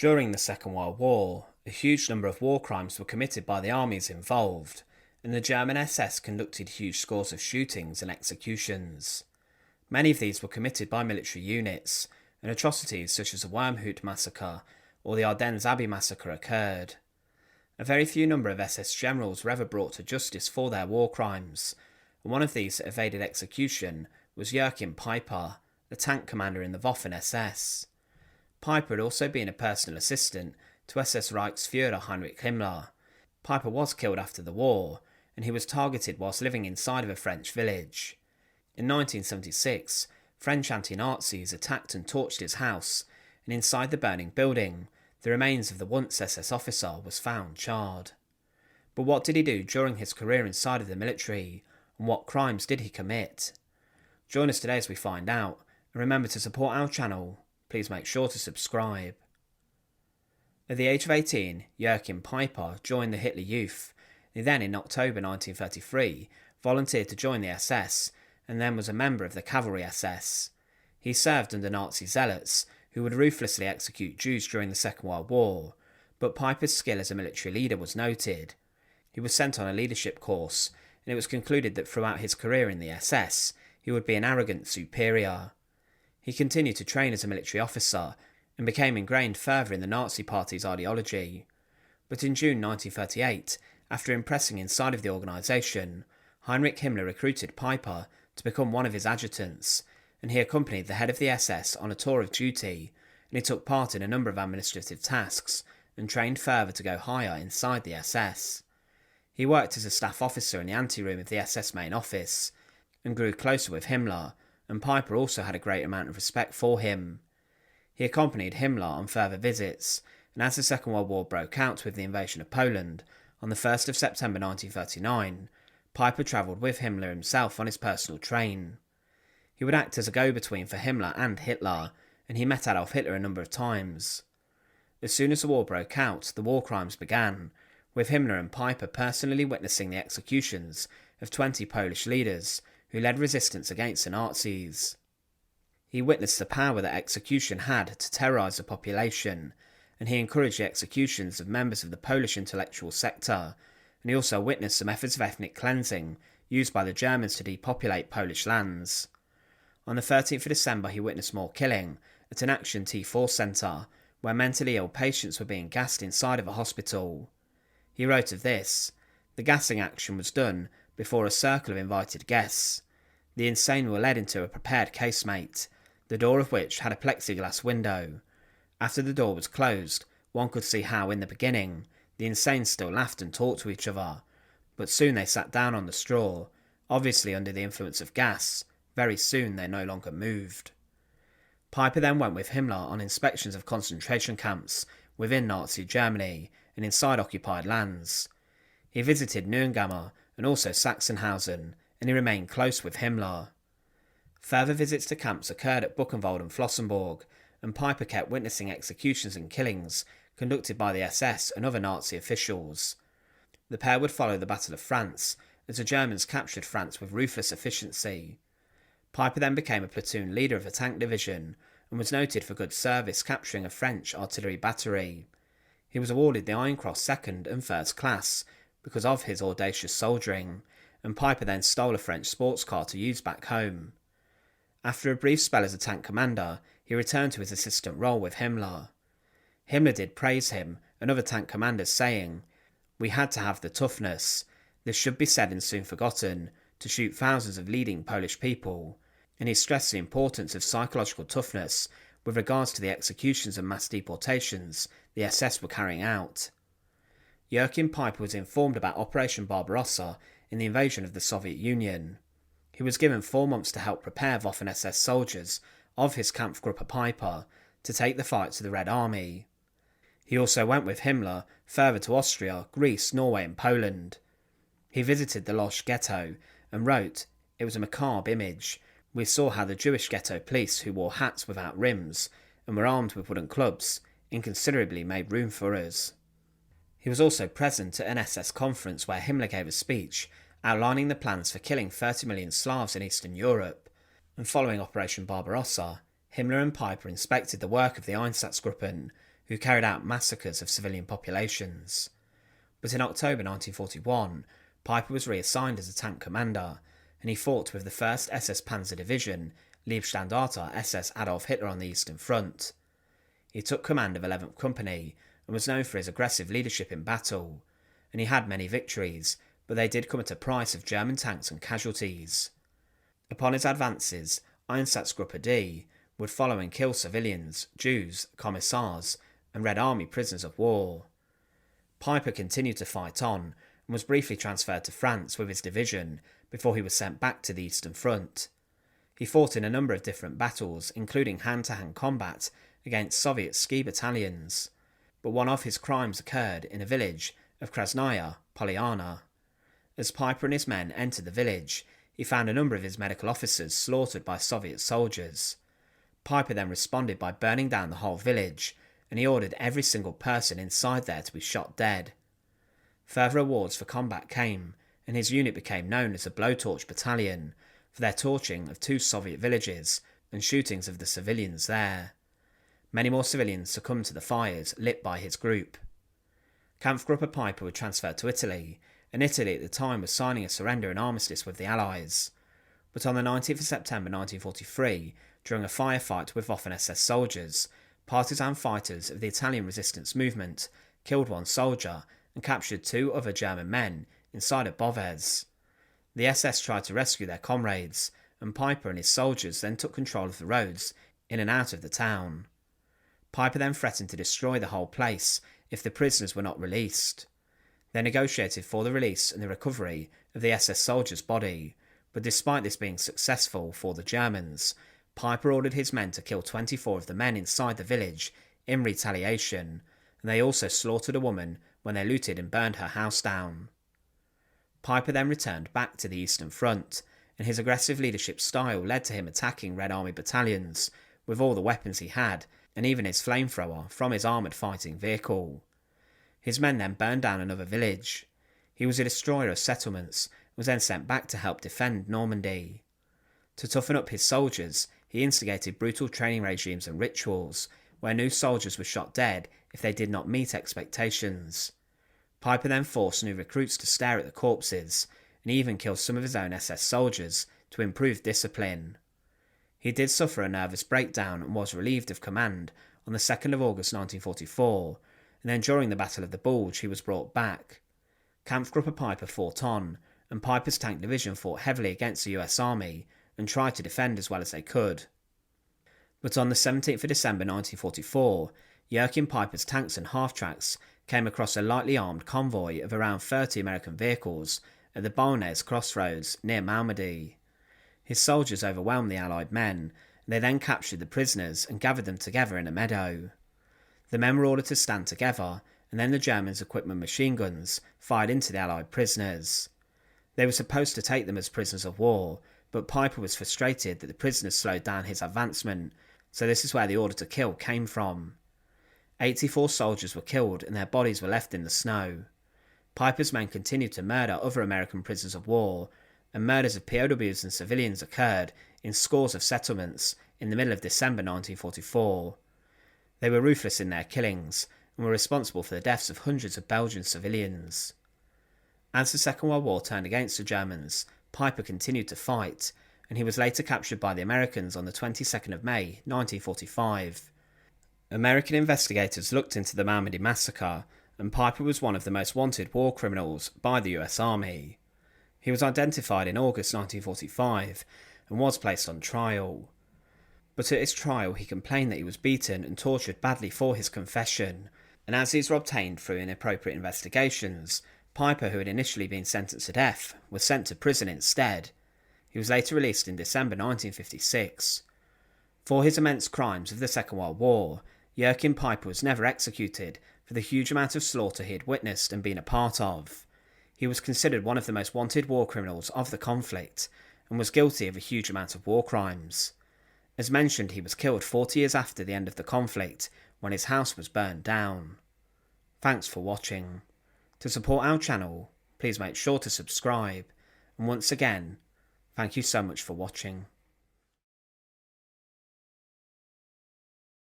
During the Second World War, a huge number of war crimes were committed by the armies involved, and the German SS conducted huge scores of shootings and executions. Many of these were committed by military units, and atrocities such as the Malmedy Massacre or the Ardennes Abbey Massacre occurred. A very few number of SS generals were ever brought to justice for their war crimes, and one of these that evaded execution was Joachim Peiper, a tank commander in the Waffen SS. Peiper had also been a personal assistant to SS Reichsführer Heinrich Himmler. Peiper was killed after the war, and he was targeted whilst living inside of a French village. In 1976, French anti-Nazis attacked and torched his house, and inside the burning building, the remains of the once SS officer was found charred. But what did he do during his career inside of the military, and what crimes did he commit? Join us today as we find out, and remember to support our channel. Please make sure to subscribe. At the age of 18, Joachim Peiper joined the Hitler Youth. He then, in October 1933, volunteered to join the SS, and then was a member of the Cavalry SS. He served under Nazi zealots, who would ruthlessly execute Jews during the Second World War, but Peiper's skill as a military leader was noted. He was sent on a leadership course, and it was concluded that throughout his career in the SS, he would be an arrogant superior. He continued to train as a military officer, and became ingrained further in the Nazi Party's ideology. But in June 1938, after impressing inside of the organisation, Heinrich Himmler recruited Peiper to become one of his adjutants, and he accompanied the head of the SS on a tour of duty, and he took part in a number of administrative tasks, and trained further to go higher inside the SS. He worked as a staff officer in the anteroom of the SS main office, and grew closer with Himmler, and Peiper also had a great amount of respect for him. He accompanied Himmler on further visits, and as the Second World War broke out with the invasion of Poland, on the 1st of September 1939, Peiper travelled with Himmler himself on his personal train. He would act as a go-between for Himmler and Hitler, and he met Adolf Hitler a number of times. As soon as the war broke out, the war crimes began, with Himmler and Peiper personally witnessing the executions of 20 Polish leaders who led resistance against the Nazis. He witnessed the power that execution had to terrorise the population, and he encouraged the executions of members of the Polish intellectual sector, and he also witnessed the methods of ethnic cleansing used by the Germans to depopulate Polish lands. On the 13th of December he witnessed more killing at an Action T4 centre, where mentally ill patients were being gassed inside of a hospital. He wrote of this: "The gassing action was done before a circle of invited guests. The insane were led into a prepared casemate, the door of which had a plexiglass window. After the door was closed, one could see how, in the beginning, the insane still laughed and talked to each other, but soon they sat down on the straw, obviously under the influence of gas. Very soon they no longer moved." Peiper then went with Himmler on inspections of concentration camps within Nazi Germany and inside occupied lands. He visited Neuengamme and also Sachsenhausen, and he remained close with Himmler. Further visits to camps occurred at Buchenwald and Flossenburg, and Peiper kept witnessing executions and killings conducted by the SS and other Nazi officials. The pair would follow the Battle of France, as the Germans captured France with ruthless efficiency. Peiper then became a platoon leader of a tank division, and was noted for good service capturing a French artillery battery. He was awarded the Iron Cross 2nd and 1st class because of his audacious soldiering, and Peiper then stole a French sports car to use back home. After a brief spell as a tank commander, he returned to his assistant role with Himmler. Himmler did praise him and other tank commanders, saying, "We had to have the toughness, this should be said and soon forgotten, to shoot thousands of leading Polish people," and he stressed the importance of psychological toughness with regards to the executions and mass deportations the SS were carrying out. Joachim Peiper was informed about Operation Barbarossa in the invasion of the Soviet Union. He was given 4 months to help prepare Waffen SS soldiers of his Kampfgruppe Peiper to take the fight to the Red Army. He also went with Himmler further to Austria, Greece, Norway and Poland. He visited the Losch ghetto and wrote, "It was a macabre image. We saw how the Jewish ghetto police, who wore hats without rims and were armed with wooden clubs, inconsiderably made room for us." He was also present at an SS conference where Himmler gave a speech outlining the plans for killing 30 million Slavs in Eastern Europe, and following Operation Barbarossa, Himmler and Peiper inspected the work of the Einsatzgruppen, who carried out massacres of civilian populations. But in October 1941, Peiper was reassigned as a tank commander, and he fought with the 1st SS Panzer Division, Leibstandarte SS Adolf Hitler on the Eastern Front. He took command of 11th Company and was known for his aggressive leadership in battle, and he had many victories, but they did come at a price of German tanks and casualties. Upon his advances, Einsatzgruppe D would follow and kill civilians, Jews, commissars, and Red Army prisoners of war. Peiper continued to fight on and was briefly transferred to France with his division before he was sent back to the Eastern Front. He fought in a number of different battles, including hand-to-hand combat against Soviet ski battalions, but one of his crimes occurred in a village of Krasnaya Polyana. As Peiper and his men entered the village, he found a number of his medical officers slaughtered by Soviet soldiers. Peiper then responded by burning down the whole village, and he ordered every single person inside there to be shot dead. Further awards for combat came, and his unit became known as the Blowtorch Battalion for their torching of 2 Soviet villages and shootings of the civilians there. Many more civilians succumbed to the fires lit by his group. Kampfgruppe Peiper were transferred to Italy, and Italy at the time was signing a surrender and armistice with the Allies. But on the 19th of September 1943, during a firefight with Waffen-SS soldiers, partisan fighters of the Italian resistance movement killed 1 soldier and captured 2 other German men inside of Boves. The SS tried to rescue their comrades, and Peiper and his soldiers then took control of the roads in and out of the town. Peiper then threatened to destroy the whole place if the prisoners were not released. They negotiated for the release and the recovery of the SS soldier's body, but despite this being successful for the Germans, Peiper ordered his men to kill 24 of the men inside the village in retaliation, and they also slaughtered a woman when they looted and burned her house down. Peiper then returned back to the Eastern Front, and his aggressive leadership style led to him attacking Red Army battalions with all the weapons he had, and even his flamethrower from his armoured fighting vehicle. His men then burned down another village. He was a destroyer of settlements and was then sent back to help defend Normandy. To toughen up his soldiers, he instigated brutal training regimes and rituals, where new soldiers were shot dead if they did not meet expectations. Peiper then forced new recruits to stare at the corpses, and even killed some of his own SS soldiers to improve discipline. He did suffer a nervous breakdown and was relieved of command on the 2nd of August 1944, and then during the Battle of the Bulge he was brought back. Kampfgruppe Peiper fought on, and Peiper's tank division fought heavily against the US Army and tried to defend as well as they could. But on the 17th of December 1944, Joachim Peiper's tanks and half-tracks came across a lightly armed convoy of around 30 American vehicles at the Balnaise crossroads near Malmedy. His soldiers overwhelmed the Allied men, and they then captured the prisoners and gathered them together in a meadow. The men were ordered to stand together, and then the Germans equipped with machine guns fired into the Allied prisoners. They were supposed to take them as prisoners of war, but Peiper was frustrated that the prisoners slowed down his advancement, so this is where the order to kill came from. 84 soldiers were killed and their bodies were left in the snow. Peiper's men continued to murder other American prisoners of war, and murders of POWs and civilians occurred in scores of settlements in the middle of December 1944. They were ruthless in their killings and were responsible for the deaths of hundreds of Belgian civilians. As the Second World War turned against the Germans, Peiper continued to fight, and he was later captured by the Americans on the 22nd of May 1945. American investigators looked into the Malmedy Massacre, and Peiper was one of the most wanted war criminals by the US Army. He was identified in August 1945 and was placed on trial. But at his trial he complained that he was beaten and tortured badly for his confession, and as these were obtained through inappropriate investigations, Peiper, who had initially been sentenced to death, was sent to prison instead. He was later released in December 1956. For his immense crimes of the Second World War, Joachim Peiper was never executed for the huge amount of slaughter he had witnessed and been a part of. He was considered one of the most wanted war criminals of the conflict, and was guilty of a huge amount of war crimes. As mentioned, he was killed 40 years after the end of the conflict, when his house was burned down. Thanks for watching. To support our channel, please make sure to subscribe, and once again, thank you so much for watching.